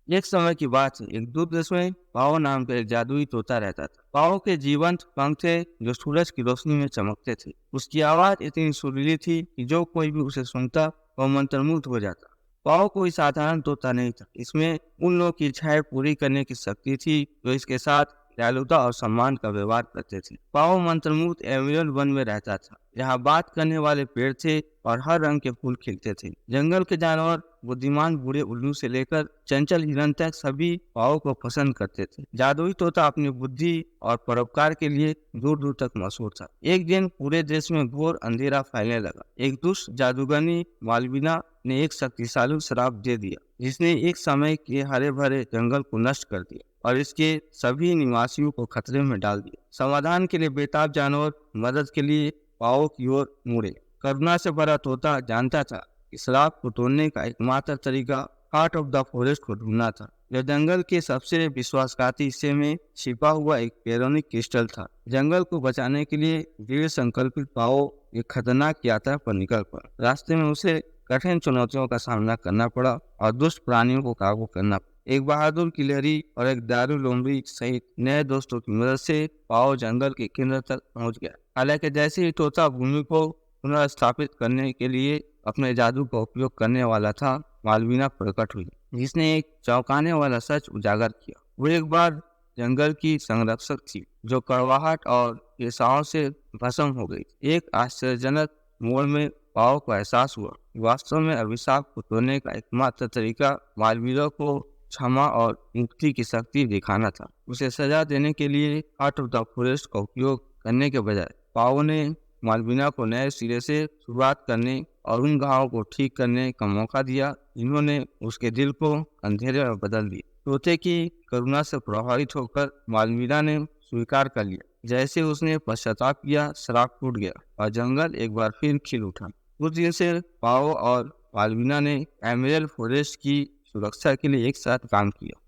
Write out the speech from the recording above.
एक समय की बात है, एक दूर देश में पाओ नाम का एक जादुई तोता रहता था। पाओ के जीवंत पंख थे जो सूरज की रोशनी में चमकते थे। उसकी आवाज इतनी सुरीली थी कि जो कोई भी उसे सुनता वह मंत्रमुग्ध हो जाता। पाओ कोई साधारण तोता नहीं था, इसमें उन लोगों की इच्छाएं पूरी करने की शक्ति थी जो इसके साथ दयालुता और सम्मान का व्यवहार करते थे। पाओ मंत्रमुग्ध एमेरल्ड वन में रहता था, जहाँ बात करने वाले पेड़ थे और हर रंग के फूल खिलते थे। जंगल के जानवर, बुद्धिमान बूढ़े उल्लू से लेकर चंचल हिरन तक सभी पाओ को पसंद करते थे। जादुई तोता अपनी बुद्धि और परोपकार के लिए दूर दूर तक मशहूर था। एक दिन पूरे देश में घोर अंधेरा फैलने लगा। एक दुष्ट जादूगरनी मालविना ने एक शक्तिशाली श्राप दे दिया, जिसने एक समय के हरे भरे जंगल को नष्ट कर दिया और इसके सभी निवासियों को खतरे में डाल दिया। समाधान के लिए बेताब जानवर मदद के लिए पाओ की ओर मुड़े। करुणा से भरा तोता जानता था कि श्राप को तोड़ने का एकमात्र तरीका हार्ट ऑफ द फॉरेस्ट को ढूंढना था, जो जंगल के सबसे विश्वासघाती हिस्से में छिपा हुआ एक पेरोनिक क्रिस्टल था। जंगल को बचाने के लिए दृढ़ संकल्पित पाओ एक खतरनाक यात्रा पर निकल पड़ा। रास्ते में उसे कठिन चुनौतियों का सामना करना पड़ा और दुष्ट प्राणियों को काबू करना पड़ा। एक बहादुर गिलहरी और एक दारू लोमड़ी सहित नए दोस्तों की मदद से पाओ जंगल के केंद्र तक पहुंच गया। हालांकि जैसे ही तोता भूमि को पुनर्स्थापित करने के लिए अपने जादू का उपयोग करने वाला था, मालविना प्रकट हुई, जिसने एक चौंकाने वाला सच उजागर किया। वो एक बार जंगल की संरक्षक थी, जो कड़वाहट और पेशाओं से भस्म हो गई। एक आश्चर्यजनक मोड़ में पाओ को एहसास हुआ, वास्तव में अभिशाप को तोड़ने का एकमात्र तरीका मालविना को क्षमा और मुक्ति की शक्ति दिखाना था। उसे सजा देने के लिए हार्ट ऑफ द फॉरेस्ट का उपयोग करने के बजाय पाओ ने मालविना को नए सिरे से शुरुआत करने और उन घावों को ठीक करने का मौका दिया जिन्होंने उसके दिल को अंधेरे में बदल दिया। तोते की करुणा से प्रभावित होकर मालविना ने स्वीकार कर लिया। जैसे उसने पश्चाताप किया, श्राप टूट गया और जंगल एक बार फिर खिल उठा। उस दिन से पाओ और मालविना ने एमरल्ड फॉरेस्ट की सुरक्षा के लिए एक साथ काम किया।